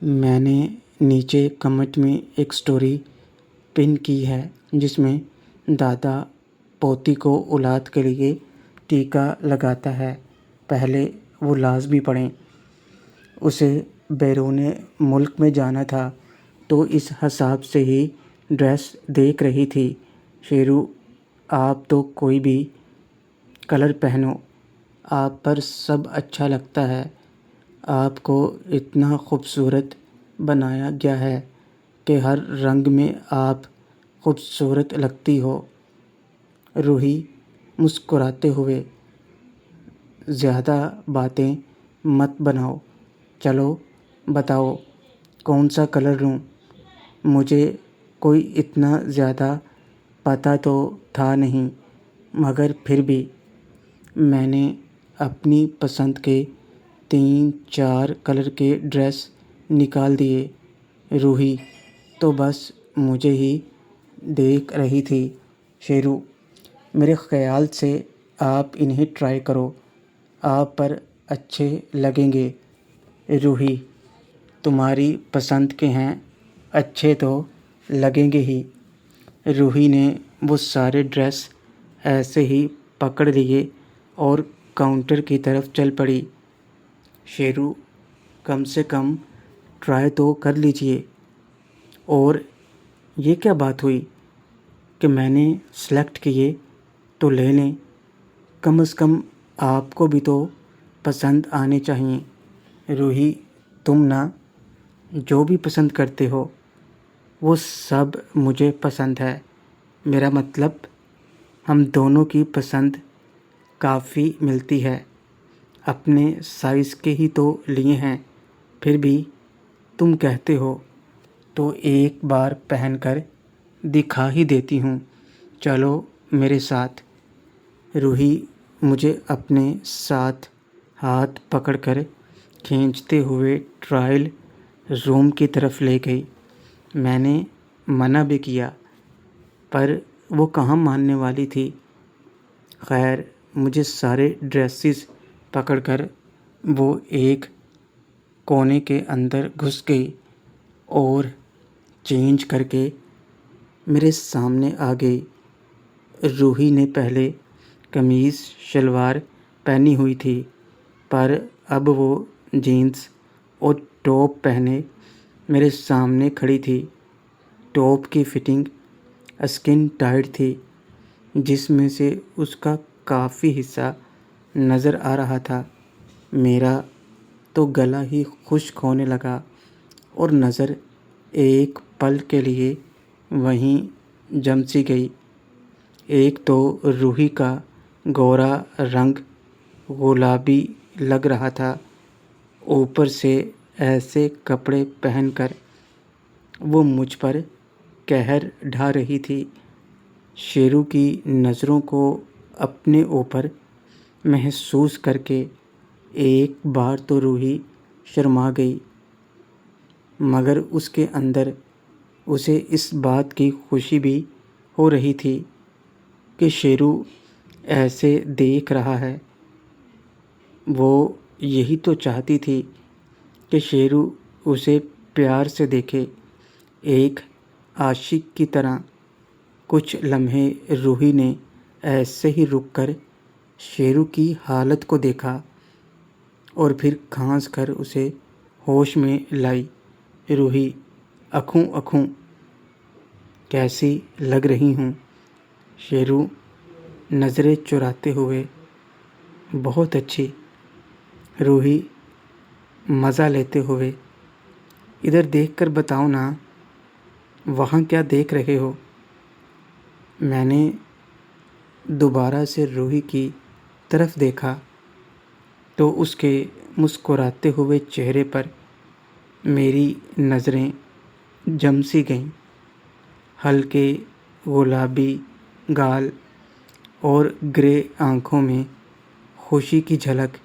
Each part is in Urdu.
میں نے نیچے کمنٹ میں ایک سٹوری پن کی ہے جس میں دادا پوتی کو اولاد کے لیے ٹیکہ لگاتا ہے۔ پہلے وہ لازمی پڑھیں۔ اسے بیرون ملک میں جانا تھا تو اس حساب سے ہی ڈریس دیکھ رہی تھی۔ شیرو، آپ تو کوئی بھی کلر پہنو، آپ پر سب اچھا لگتا ہے۔ آپ کو اتنا خوبصورت بنایا گیا ہے کہ ہر رنگ میں آپ خوبصورت لگتی ہو۔ روحی مسکراتے ہوئے، زیادہ باتیں مت بناؤ، چلو بتاؤ کون سا کلر لوں۔ مجھے کوئی اتنا زیادہ پتہ تو تھا نہیں، مگر پھر بھی میں نے اپنی پسند کے 3-4 کلر کے ڈریس نکال دیے۔ روحی تو بس مجھے ہی دیکھ رہی تھی۔ شیرو، میرے خیال سے آپ انہیں ٹرائی کرو، آپ پر اچھے لگیں گے۔ روحی، تمہاری پسند کے ہیں، اچھے تو لگیں گے ہی۔ روحی نے وہ سارے ڈریس ایسے ہی پکڑ لیے اور کاؤنٹر کی طرف چل پڑی۔ شیرو، کم سے کم ٹرائی تو کر لیجئے۔ اور یہ کیا بات ہوئی کہ میں نے سلیکٹ کیے تو لے لیں، کم از کم آپ کو بھی تو پسند آنے چاہیے۔ روحی، تم نا جو بھی پسند کرتے ہو وہ سب مجھے پسند ہے۔ میرا مطلب ہم دونوں کی پسند کافی ملتی ہے۔ اپنے سائز کے ہی تو لیے ہیں، پھر بھی تم کہتے ہو تو ایک بار پہن کر دکھا ہی دیتی ہوں، چلو میرے ساتھ۔ روحی مجھے اپنے ساتھ ہاتھ پکڑ کر کھینچتے ہوئے ٹرائل روم کی طرف لے گئی۔ میں نے منع بھی کیا پر وہ کہاں ماننے والی تھی۔ خیر، مجھے سارے ڈریسز پکڑ کر وہ ایک کونے کے اندر گھس گئی اور چینج کر کے میرے سامنے آ گئی۔ روحی نے پہلے قمیض شلوار پہنی ہوئی تھی پر اب وہ جینس اور ٹاپ پہنے میرے سامنے کھڑی تھی۔ ٹاپ کی فٹنگ اسکن ٹائٹ تھی، جس میں سے اس کا کافی حصہ نظر آ رہا تھا۔ میرا تو گلا ہی خشک ہونے لگا اور نظر ایک پل کے لیے وہیں جم سی گئی۔ ایک تو روحی کا گورا رنگ گلابی لگ رہا تھا، اوپر سے ایسے کپڑے پہن کر وہ مجھ پر قہر ڈھا رہی تھی۔ شیرو کی نظروں کو اپنے اوپر محسوس کر کے ایک بار تو روحی شرما گئی، مگر اس کے اندر اسے اس بات کی خوشی بھی ہو رہی تھی کہ شیرو ایسے دیکھ رہا ہے۔ وہ یہی تو چاہتی تھی کہ شیرو اسے پیار سے دیکھے، ایک عاشق کی طرح۔ کچھ لمحے روحی نے ایسے ہی رک کر شیرو کی حالت کو دیکھا اور پھر کھانس کر اسے ہوش میں لائی۔ روحی، اکھوں اکھوں کیسی لگ رہی ہوں۔ شیرو نظریں چراتے ہوئے، بہت اچھی۔ روحی مزہ لیتے ہوئے، ادھر دیکھ کر بتاؤ نا، وہاں کیا دیکھ رہے ہو؟ میں نے دوبارہ سے روحی کی طرف دیکھا تو اس کے مسکراتے ہوئے چہرے پر میری نظریں جم سی گئیں۔ ہلکے گلابی گال اور گرے آنکھوں میں خوشی کی جھلک،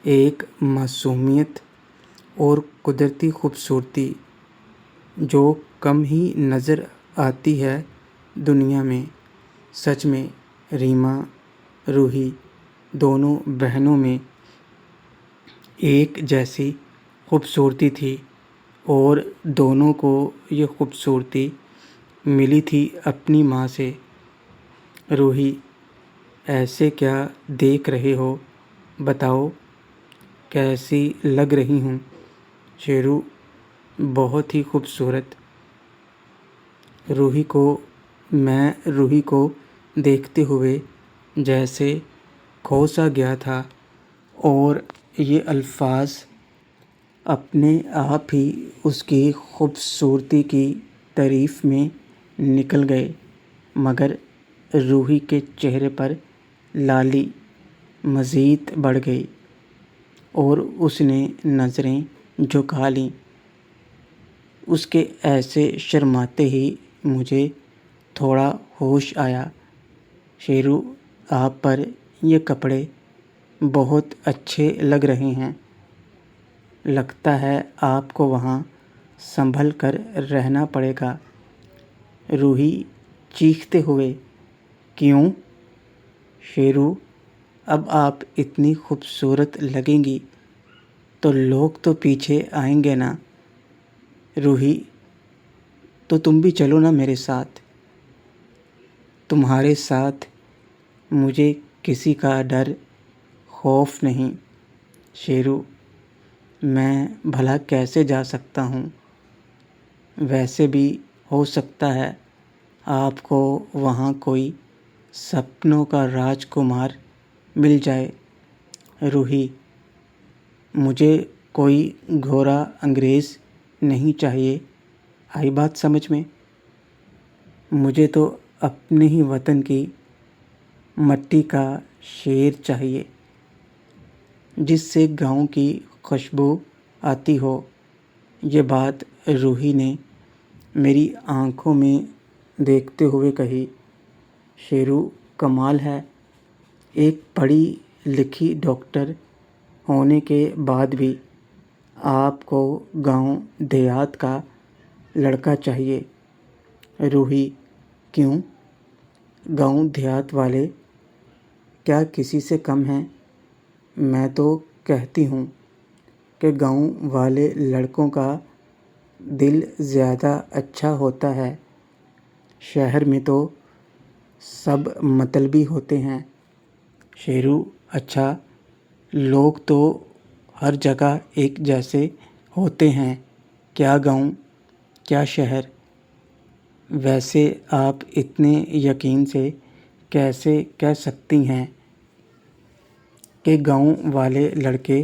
ایک معصومیت اور قدرتی خوبصورتی جو کم ہی نظر آتی ہے دنیا میں۔ سچ میں ریما، روحی دونوں بہنوں میں ایک جیسی خوبصورتی تھی۔ اور دونوں کو یہ خوبصورتی ملی تھی اپنی ماں سے۔ روحی، ایسے کیا دیکھ رہے ہو؟ بتاؤ کیسی لگ رہی ہوں؟ شیرو، بہت ہی خوبصورت۔ روحی کو دیکھتے ہوئے جیسے کھو سا گیا تھا، اور یہ الفاظ اپنے آپ ہی اس کی خوبصورتی کی تعریف میں نکل گئے، مگر روحی کے چہرے پر لالی مزید بڑھ گئی اور اس نے نظریں جھکا لیں۔ اس کے ایسے شرماتے ہی مجھے تھوڑا ہوش آیا۔ شیرو، آپ پر یہ کپڑے بہت اچھے لگ رہے ہیں، لگتا ہے آپ کو وہاں سنبھل کر رہنا پڑے گا۔ روحی چیختے ہوئے، کیوں؟ شیرو، اب آپ اتنی خوبصورت لگیں گی تو لوگ تو پیچھے آئیں گے نا۔ روحی، تو تم بھی چلو نا میرے ساتھ۔ تمہارے ساتھ مجھے کسی کا ڈر خوف نہیں۔ شیرو، میں بھلا کیسے جا سکتا ہوں؟ ویسے بھی ہو سکتا ہے آپ کو وہاں کوئی سپنوں کا راجکمار مل جائے۔ روحی، مجھے کوئی گھوڑا انگریز نہیں چاہیے، آئی بات سمجھ میں؟ مجھے تو اپنے ہی وطن کی مٹی کا شیر چاہیے، جس سے گاؤں کی خوشبو آتی ہو۔ یہ بات روحی نے میری آنکھوں میں دیکھتے ہوئے کہی۔ شیرو، کمال ہے، ایک پڑھی لکھی ڈاکٹر ہونے کے بعد بھی آپ کو گاؤں دیہات کا لڑکا چاہیے۔ روحی، کیوں؟ گاؤں دیہات والے کیا کسی سے کم ہیں؟ میں تو کہتی ہوں کہ گاؤں والے لڑکوں کا دل زیادہ اچھا ہوتا ہے، شہر میں تو سب مطلبی ہوتے ہیں۔ شیرو، اچھا، لوگ تو ہر جگہ ایک جیسے ہوتے ہیں، کیا گاؤں کیا شہر؟ ویسے آپ اتنے یقین سے کیسے کہہ سکتی ہیں کہ گاؤں والے لڑکے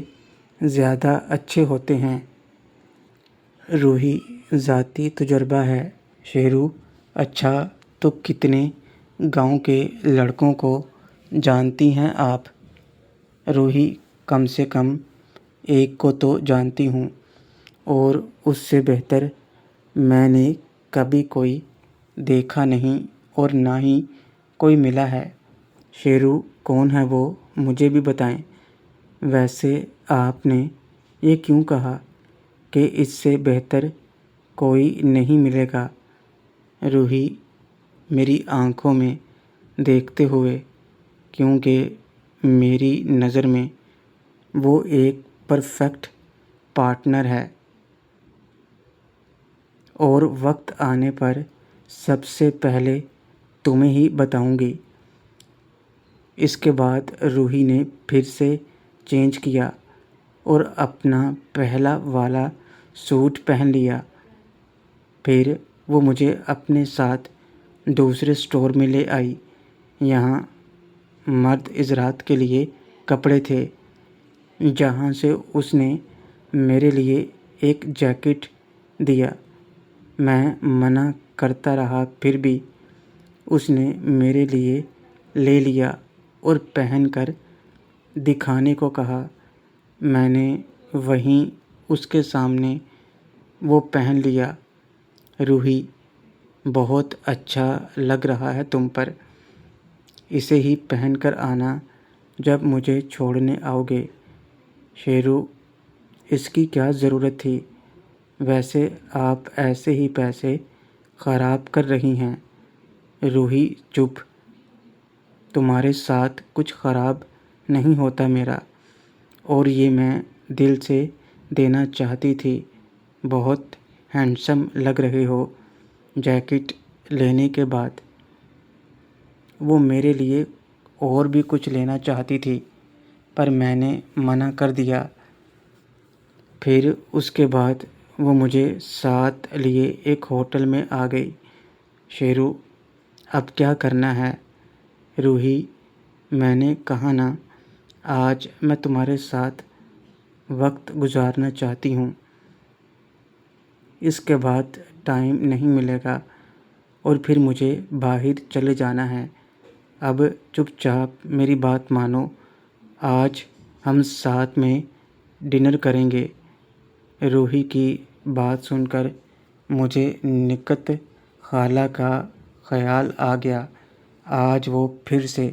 زیادہ اچھے ہوتے ہیں؟ روحی، ذاتی تجربہ ہے۔ شیرو، اچھا، تو کتنے گاؤں کے لڑکوں کو جانتی ہیں آپ؟ روحی، کم سے کم ایک کو تو جانتی ہوں، اور اس سے بہتر میں نے کبھی کوئی دیکھا نہیں اور نہ ہی کوئی ملا ہے۔ شیرو، کون ہے وہ؟ مجھے بھی بتائیں۔ ویسے آپ نے یہ کیوں کہا کہ اس سے بہتر کوئی نہیں ملے گا؟ روحی، میری آنکھوں میں دیکھتے ہوئے، کیونکہ میری نظر میں وہ ایک پرفیکٹ پارٹنر ہے، اور وقت آنے پر سب سے پہلے تمہیں ہی بتاؤں گی۔ اس کے بعد روحی نے پھر سے چینج کیا اور اپنا پہلا والا سوٹ پہن لیا۔ پھر وہ مجھے اپنے ساتھ دوسرے اسٹور میں لے آئی۔ یہاں مرد حضرات کے لیے کپڑے تھے، جہاں سے اس نے میرے لیے ایک جیکٹ دیا۔ میں منع کرتا رہا، پھر بھی اس نے میرے لیے لے لیا اور پہن کر دکھانے کو کہا۔ میں نے وہیں اس کے سامنے وہ پہن لیا۔ روحی، بہت اچھا لگ رہا ہے تم پر، اسے ہی پہن کر آنا جب مجھے چھوڑنے آؤ گے۔ شیرو، اس کی کیا ضرورت تھی؟ ویسے آپ ایسے ہی پیسے خراب کر رہی ہیں۔ روحی، چپ، تمہارے ساتھ کچھ خراب نہیں ہوتا میرا، اور یہ میں دل سے دینا چاہتی تھی۔ بہت ہینڈسم لگ رہے ہو۔ جیکٹ لینے کے بعد وہ میرے لیے اور بھی کچھ لینا چاہتی تھی، پر میں نے منع کر دیا۔ پھر اس کے بعد وہ مجھے ساتھ لیے ایک ہوٹل میں آ گئی۔ شیرو، اب کیا کرنا ہے؟ روحی، میں نے کہا نا، آج میں تمہارے ساتھ وقت گزارنا چاہتی ہوں، اس کے بعد ٹائم نہیں ملے گا اور پھر مجھے باہر چلے جانا ہے۔ اب چپ چاپ میری بات مانو، آج ہم ساتھ میں ڈنر کریں گے۔ روحی کی بات سن کر مجھے نکت خالہ کا خیال آ گیا۔ آج وہ پھر سے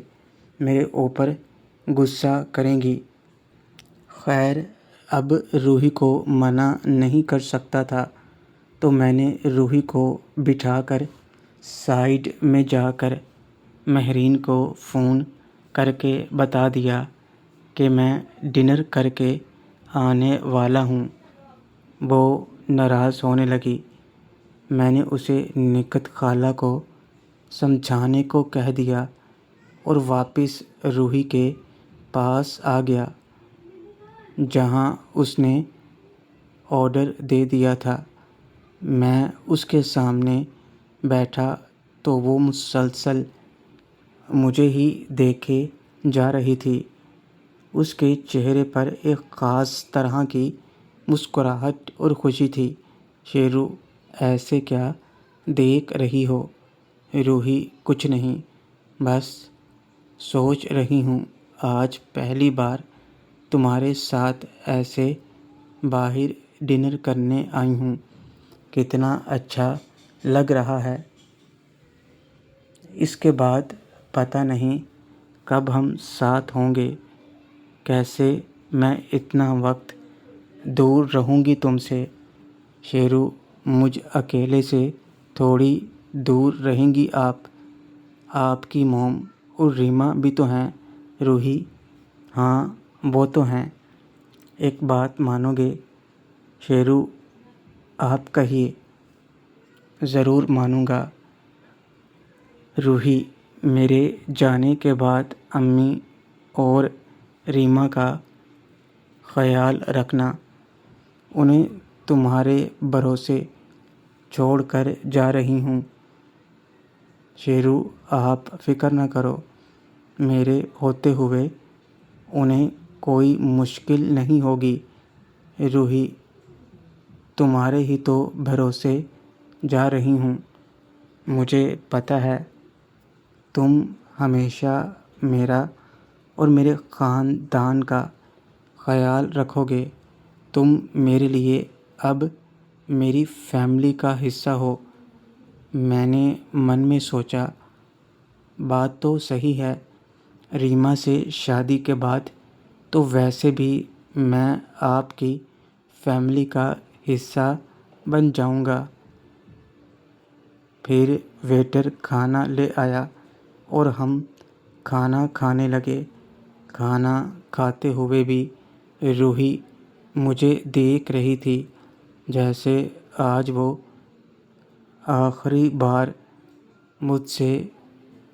میرے اوپر غصہ کریں گی۔ خیر، اب روحی کو منع نہیں کر سکتا تھا، تو میں نے روحی کو بٹھا کر سائیڈ میں جا کر مہرین کو فون کر کے بتا دیا کہ میں ڈنر کر کے آنے والا ہوں۔ وہ ناراض ہونے لگی۔ میں نے اسے نکت خالہ کو سمجھانے کو کہہ دیا اور واپس روحی کے پاس آ گیا، جہاں اس نے آرڈر دے دیا تھا۔ میں اس کے سامنے بیٹھا تو وہ مسلسل مجھے ہی دیکھے جا رہی تھی۔ اس کے چہرے پر ایک خاص طرح کی مسکراہٹ اور خوشی تھی۔ شیرو، ایسے کیا دیکھ رہی ہو؟ روحی، کچھ نہیں، بس سوچ رہی ہوں، آج پہلی بار تمہارے ساتھ ایسے باہر ڈنر کرنے آئی ہوں، کتنا اچھا لگ رہا ہے۔ اس کے بعد پتہ نہیں کب ہم ساتھ ہوں گے۔ کیسے میں اتنا وقت دور رہوں گی تم سے؟ شیرو، مجھ اکیلے سے تھوڑی دور رہیں گی آپ کی موم اور ریما بھی تو ہیں۔ روحی، ہاں وہ تو ہیں۔ ایک بات مانو گے؟ شیرو، آپ کہیے۔ ضرور مانوں گا۔ روحی، میرے جانے کے بعد امی اور ریما کا خیال رکھنا، انہیں تمہارے بھروسے چھوڑ کر جا رہی ہوں۔ شیرو، آپ فکر نہ کرو، میرے ہوتے ہوئے انہیں کوئی مشکل نہیں ہوگی۔ روحی، تمہارے ہی تو بھروسے جا رہی ہوں، مجھے پتہ ہے تم ہمیشہ میرا اور میرے خاندان کا خیال رکھو گے۔ تم میرے لیے اب میری فیملی کا حصہ ہو۔ میں نے من میں سوچا، بات تو صحیح ہے، ریما سے شادی کے بعد تو ویسے بھی میں آپ کی فیملی کا حصہ بن جاؤں گا۔ پھر ویٹر کھانا لے آیا اور ہم کھانا کھانے لگے۔ کھانا کھاتے ہوئے بھی روحی مجھے دیکھ رہی تھی، جیسے آج وہ آخری بار مجھ سے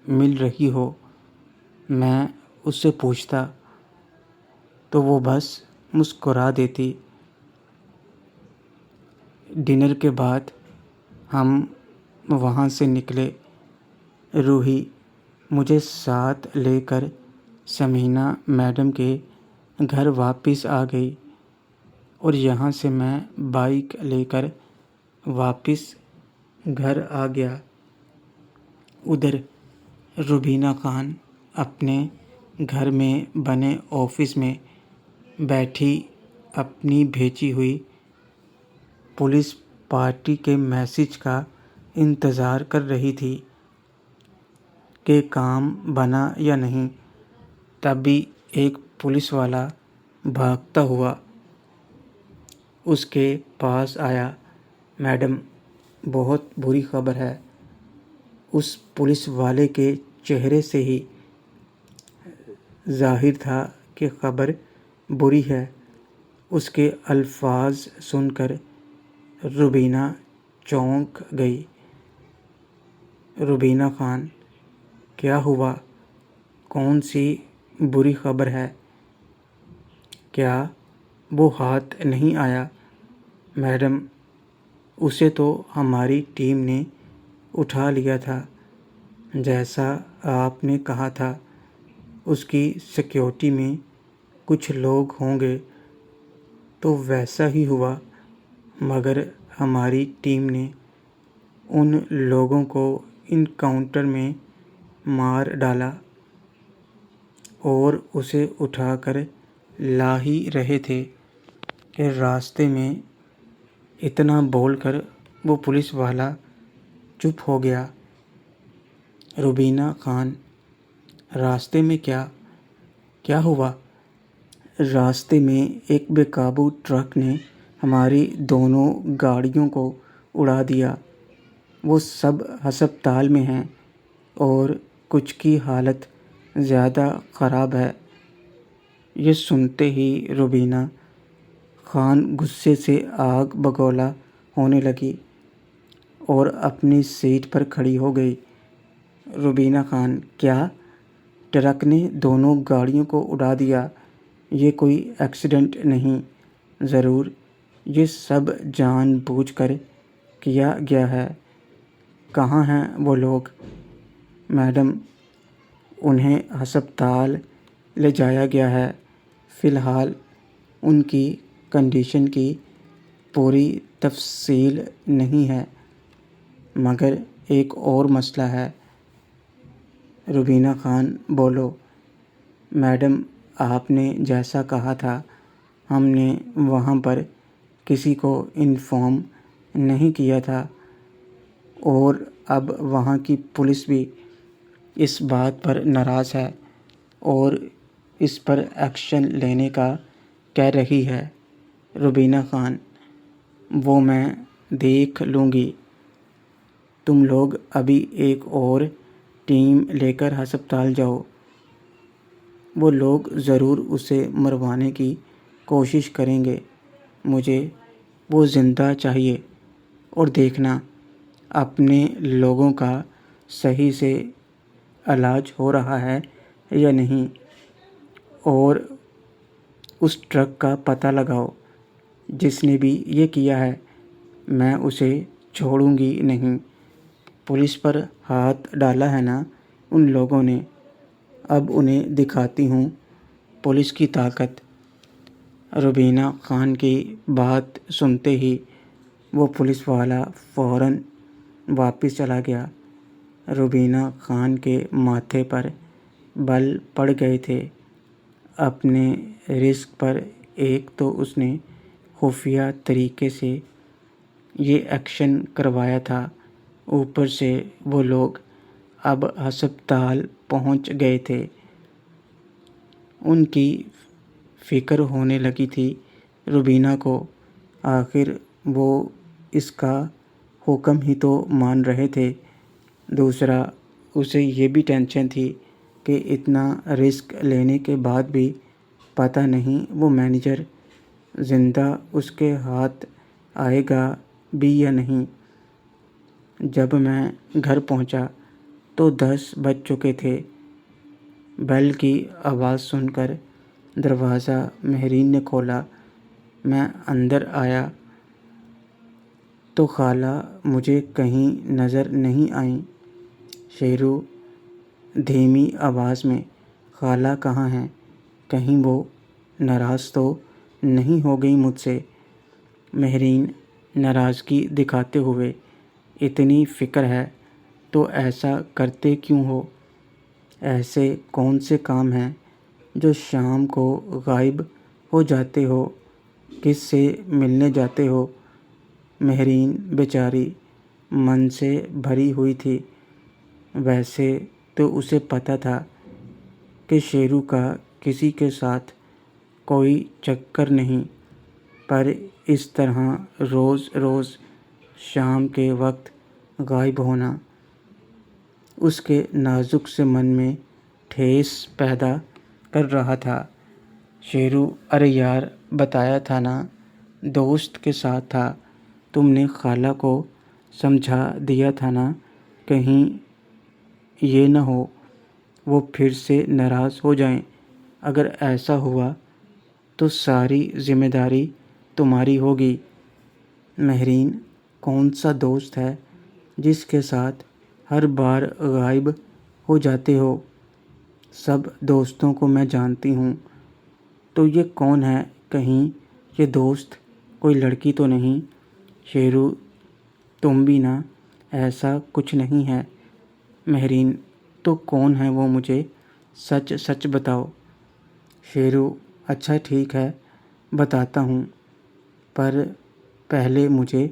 مل رہی ہو۔ میں اس سے پوچھتا تو وہ بس مسکرا دیتی۔ ڈنر کے بعد ہم وہاں سے نکلے۔ روحی مجھے ساتھ لے کر سمینا میڈم کے گھر واپس آ گئی اور یہاں سے میں بائک لے کر واپس گھر آ گیا۔ ادھر روبینہ خان اپنے گھر میں بنے آفس میں بیٹھی اپنی بھیجی ہوئی پولیس پارٹی کے میسج کا انتظار کر رہی تھی کہ کام بنا یا نہیں۔ تبھی ایک پولیس والا بھاگتا ہوا اس کے پاس آیا۔ میڈم، بہت بری خبر ہے۔ اس پولیس والے کے چہرے سے ہی ظاہر تھا کہ خبر بری ہے۔ اس کے الفاظ سن کر روبینہ چونک گئی۔ روبینہ خان: کیا ہوا؟ کون سی بری خبر ہے؟ کیا وہ ہاتھ نہیں آیا؟ میڈم، اسے تو ہماری ٹیم نے اٹھا لیا تھا، جیسا آپ نے کہا تھا۔ اس کی سیکیورٹی میں کچھ لوگ ہوں گے تو ویسا ہی ہوا، مگر ہماری ٹیم نے ان لوگوں کو انکاؤنٹر میں مار ڈالا اور اسے اٹھا کر لا ہی رہے تھے کہ راستے میں اتنا بول کر وہ پولیس والا چپ ہو گیا۔ روبینہ خان: راستے میں کیا ہوا؟ راستے میں ایک بے قابو ٹرک نے ہماری دونوں گاڑیوں کو اڑا دیا۔ وہ سب ہسپتال میں ہیں اور کچھ کی حالت زیادہ خراب ہے۔ یہ سنتے ہی روبینہ خان غصے سے آگ بگولا ہونے لگی اور اپنی سیٹ پر کھڑی ہو گئی۔ روبینہ خان: کیا؟ ٹرک نے دونوں گاڑیوں کو اڑا دیا؟ یہ کوئی ایکسیڈنٹ نہیں، ضرور یہ سب جان بوجھ کر کیا گیا ہے۔ کہاں ہیں وہ لوگ؟ میڈم، انہیں ہسپتال لے جایا گیا ہے۔ فی الحال ان کی کنڈیشن کی پوری تفصیل نہیں ہے، مگر ایک اور مسئلہ ہے۔ روبینہ خان: بولو۔ میڈم، آپ نے جیسا کہا تھا، ہم نے وہاں پر کسی کو انفارم نہیں کیا تھا، اور اب وہاں کی پولیس بھی اس بات پر ناراض ہے اور اس پر ایکشن لینے کا کہہ رہی ہے۔ روبینہ خان: وہ میں دیکھ لوں گی۔ تم لوگ ابھی ایک اور ٹیم لے کر ہسپتال جاؤ۔ وہ لوگ ضرور اسے مروانے کی کوشش کریں گے۔ مجھے وہ زندہ چاہیے، اور دیکھنا اپنے لوگوں کا صحیح سے علاج ہو رہا ہے یا نہیں، اور اس ٹرک کا پتہ لگاؤ جس نے بھی یہ کیا ہے۔ میں اسے چھوڑوں گی نہیں۔ پولیس پر ہاتھ ڈالا ہے نا ان لوگوں نے، اب انہیں دکھاتی ہوں پولیس کی طاقت۔ روبینہ خان کی بات سنتے ہی وہ پولیس والا فوراً واپس چلا گیا۔ روبینہ خان کے ماتھے پر بل پڑ گئے تھے۔ اپنے رسک پر ایک تو اس نے خفیہ طریقے سے یہ ایکشن کروایا تھا، اوپر سے وہ لوگ اب ہسپتال پہنچ گئے تھے۔ ان کی فکر ہونے لگی تھی روبینہ کو، آخر وہ اس کا حکم ہی تو مان رہے تھے۔ دوسرا، اسے یہ بھی ٹینشن تھی کہ اتنا رسک لینے کے بعد بھی پتہ نہیں وہ مینیجر زندہ اس کے ہاتھ آئے گا بھی یا نہیں۔ جب میں گھر پہنچا تو 10 بج چکے تھے۔ بیل کی آواز سن کر دروازہ مہرین نے کھولا۔ میں اندر آیا تو خالہ مجھے کہیں نظر نہیں آئیں۔ شیرو دھیمی آواز میں: خالہ کہاں ہیں؟ کہیں وہ ناراض تو نہیں ہو گئی مجھ سے؟ مہرین ناراضگی دکھاتے ہوئے: اتنی فکر ہے تو ایسا کرتے کیوں ہو؟ ایسے کون سے کام ہیں جو شام کو غائب ہو جاتے ہو؟ کس سے ملنے جاتے ہو؟ مہرین بیچاری من سے بھری ہوئی تھی۔ ویسے تو اسے پتہ تھا کہ شیرو کا کسی کے ساتھ کوئی چکر نہیں، پر اس طرح روز روز شام کے وقت غائب ہونا اس کے نازک سے من میں ٹھیس پیدا کر رہا تھا۔ شیرو: ارے یار، بتایا تھا نا، دوست کے ساتھ تھا۔ تم نے خالہ کو سمجھا دیا تھا نا، کہیں یہ نہ ہو وہ پھر سے ناراض ہو جائیں۔ اگر ایسا ہوا تو ساری ذمہ داری تمہاری ہوگی۔ مہرین، کون سا دوست ہے جس کے ساتھ ہر بار غائب ہو جاتے ہو؟ سب دوستوں کو میں جانتی ہوں، تو یہ کون ہے؟ کہیں یہ دوست کوئی لڑکی تو نہیں؟ شیرو، تم بھی نا، ایسا کچھ نہیں ہے۔ مہرین، تو کون ہے وہ؟ مجھے سچ سچ بتاؤ۔ شیرو، اچھا ٹھیک ہے، بتاتا ہوں، پر پہلے مجھے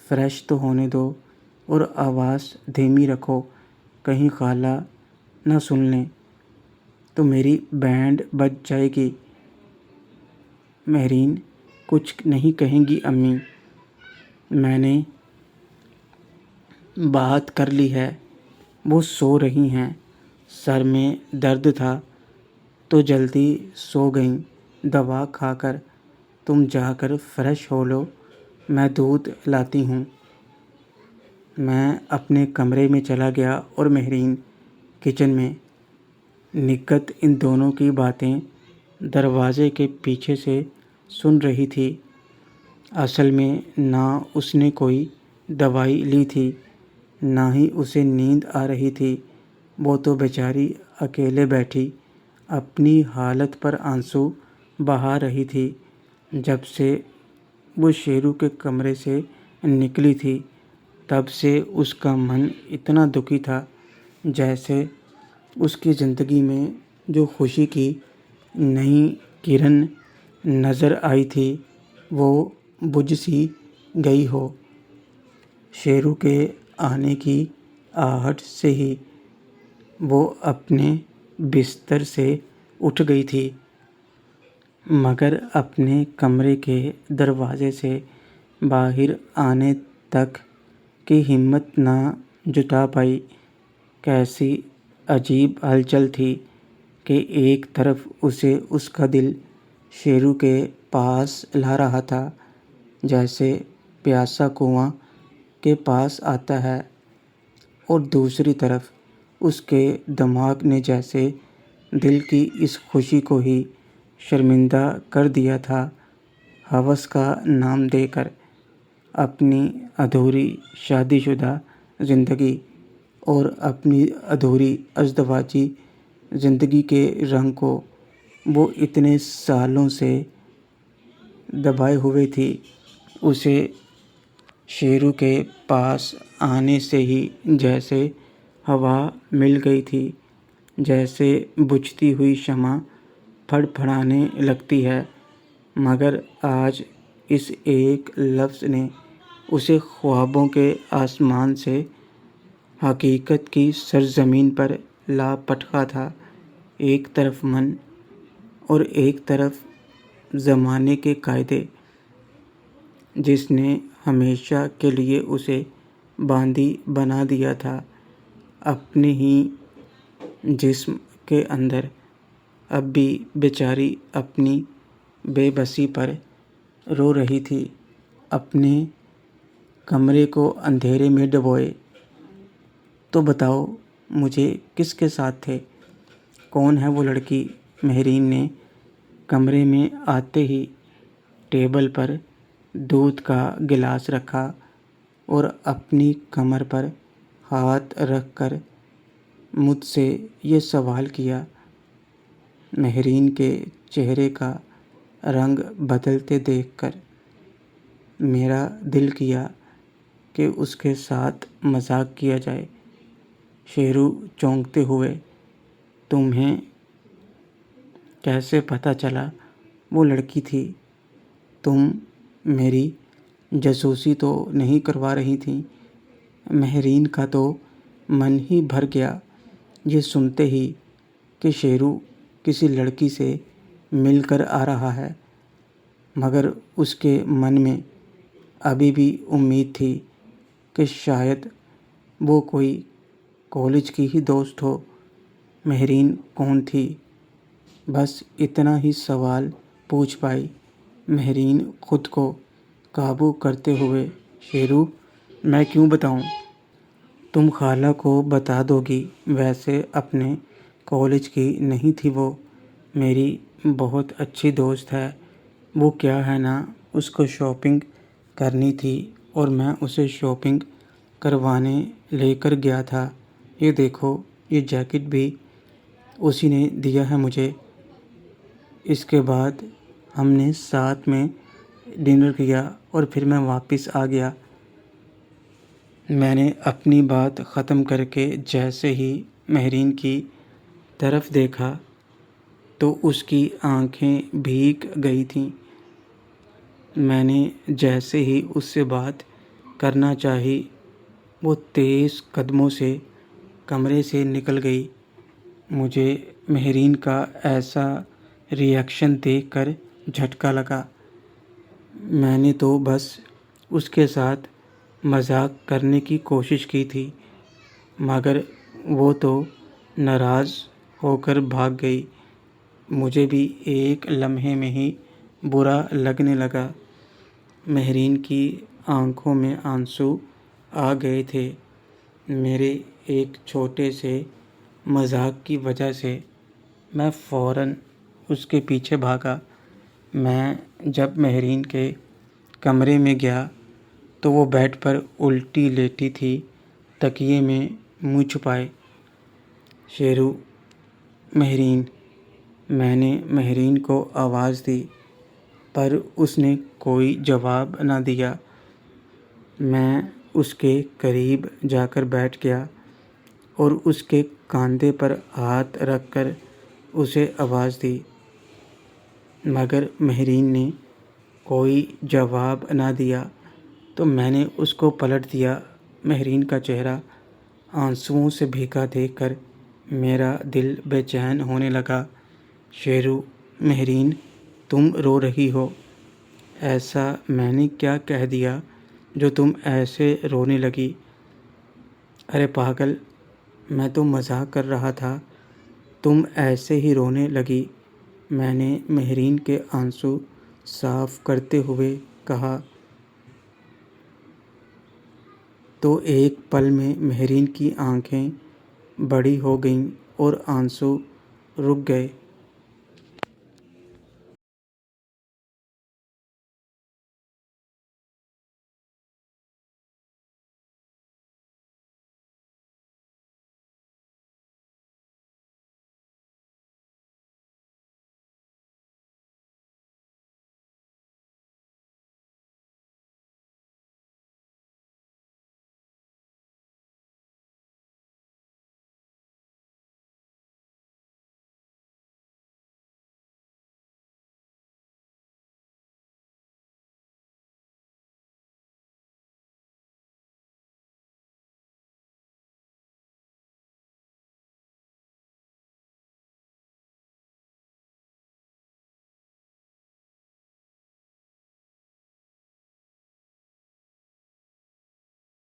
فریش تو ہونے دو، اور آواز دھیمی رکھو، کہیں خالہ نہ سن لیں تو میری بینڈ بج جائے گی۔ مہرین، کچھ نہیں کہیں گی امی، میں نے بات کر لی ہے، وہ سو رہی ہیں، سر میں درد تھا تو جلدی سو گئیں۔ دوا کھا کر تم جا کر فریش ہو لو، میں دودھ لاتی ہوں۔ میں اپنے کمرے میں چلا گیا اور مہرین کچن میں نگہت ان دونوں کی باتیں دروازے کے پیچھے سے سن رہی تھی۔ اصل میں نہ اس نے کوئی دوائی لی تھی، نہ ہی اسے نیند آ رہی تھی، وہ تو بیچاری اکیلے بیٹھی اپنی حالت پر آنسو بہا رہی تھی۔ جب سے وہ شیرو کے کمرے سے نکلی تھی تب سے اس کا من اتنا دکھی تھا، جیسے اس کی زندگی میں جو خوشی کی نئی کرن نظر آئی تھی وہ بجھ سی گئی ہو۔ شیرو کے آنے کی آہٹ سے ہی وہ اپنے بستر سے اٹھ گئی تھی، مگر اپنے کمرے کے دروازے سے باہر آنے تک کی ہمت نہ جٹا پائی۔ کیسی عجیب ہلچل تھی کہ ایک طرف اسے اس کا دل شیرو کے پاس لا رہا تھا، جیسے پیاسا کنواں کے پاس آتا ہے، اور دوسری طرف اس کے دماغ نے جیسے دل کی اس خوشی کو ہی شرمندہ کر دیا تھا، ہوس کا نام دے کر۔ اپنی ادھوری شادی شدہ زندگی اور اپنی ادھوری ازدواجی زندگی کے رنگ کو وہ اتنے سالوں سے دبائے ہوئے تھی، اسے شیرو کے پاس آنے سے ہی جیسے ہوا مل گئی تھی، جیسے بجھتی ہوئی شمع پھڑ پھڑانے لگتی ہے، مگر آج اس ایک لفظ نے اسے خوابوں کے آسمان سے حقیقت کی سرزمین پر لا پٹکا تھا۔ ایک طرف من اور ایک طرف زمانے کے قاعدے، جس نے ہمیشہ کے لیے اسے باندھی بنا دیا تھا اپنے ہی جسم کے اندر۔ اب بھی بیچاری اپنی بے بسی پر رو رہی تھی، اپنے کمرے کو اندھیرے میں ڈبوئے۔ تو بتاؤ، مجھے کس کے ساتھ تھے؟ کون ہے وہ لڑکی؟ مہرین نے کمرے میں آتے ہی ٹیبل پر دودھ کا گلاس رکھا اور اپنی کمر پر ہاتھ رکھ کر مجھ سے یہ سوال کیا۔ مہرین کے چہرے کا رنگ بدلتے دیکھ کر میرا دل کیا کہ اس کے ساتھ مذاق کیا جائے۔ شیرو چونکتے ہوئے، تمہیں کیسے پتہ چلا وہ لڑکی تھی؟ تم میری جاسوسی تو نہیں کروا رہی تھی؟ مہرین کا تو من ہی بھر گیا یہ سنتے ہی کہ شیرو کسی لڑکی سے مل کر آ رہا ہے، مگر اس کے من میں ابھی بھی امید تھی کہ شاید وہ کوئی کالج کی ہی دوست ہو۔ مہرین کون تھی؟ بس اتنا ہی سوال پوچھ پائی۔ مہرین خود کو قابو کرتے ہوئے شیرو میں کیوں بتاؤں؟ تم خالہ کو بتا دو گی، ویسے اپنے کالج کی نہیں تھی وہ، میری بہت اچھی دوست ہے۔ وہ کیا ہے نا، اس کو شاپنگ کرنی تھی اور میں اسے شاپنگ کروانے لے کر گیا تھا۔ یہ دیکھو، یہ جیکٹ بھی اسی نے دیا ہے مجھے۔ اس کے بعد ہم نے ساتھ میں ڈنر کیا اور پھر میں واپس آ گیا۔ میں نے اپنی بات ختم کر کے جیسے ہی مہرین کی طرف دیکھا تو اس کی آنکھیں بھیگ گئی تھیں۔ میں نے جیسے ہی اس سے بات کرنا چاہی، وہ تیز قدموں سے کمرے سے نکل گئی۔ مجھے مہرین کا ایسا ری ایکشن دیکھ کر جھٹکا لگا۔ میں نے تو بس اس کے ساتھ مذاق کرنے کی کوشش کی تھی، مگر وہ تو ناراض ہو کر بھاگ گئی۔ مجھے بھی ایک لمحے میں ہی برا لگنے لگا۔ مہرین کی آنکھوں میں آنسو آ گئے تھے۔ میرے ایک چھوٹے سے مذاق کی وجہ سے میں فوراً اس کے پیچھے بھاگا۔ میں جب مہرین کے کمرے میں گیا تو وہ بیڈ پر الٹی لیٹی تھی، تکیے میں منہ چھپائے۔ شیرو، مہرین۔ میں نے مہرین کو آواز دی، پر اس نے کوئی جواب نہ دیا۔ میں اس کے قریب جا کر بیٹھ گیا اور اس کے کاندھے پر ہاتھ رکھ کر اسے آواز دی، مگر مہرین نے کوئی جواب نہ دیا تو میں نے اس کو پلٹ دیا۔ مہرین کا چہرہ آنسوؤں سے بھیگا دیکھ کر میرا دل بے چین ہونے لگا۔ شیرو، مہرین، تم رو رہی ہو؟ ایسا میں نے کیا کہہ دیا جو تم ایسے رونے لگی؟ ارے پاگل، میں تو مذاق کر رہا تھا، تم ایسے ہی رونے لگی۔ میں نے مہرین کے آنسو صاف کرتے ہوئے کہا۔ تو ایک پل میں مہرین کی آنکھیں بڑی ہو گئیں اور آنسو رک گئے۔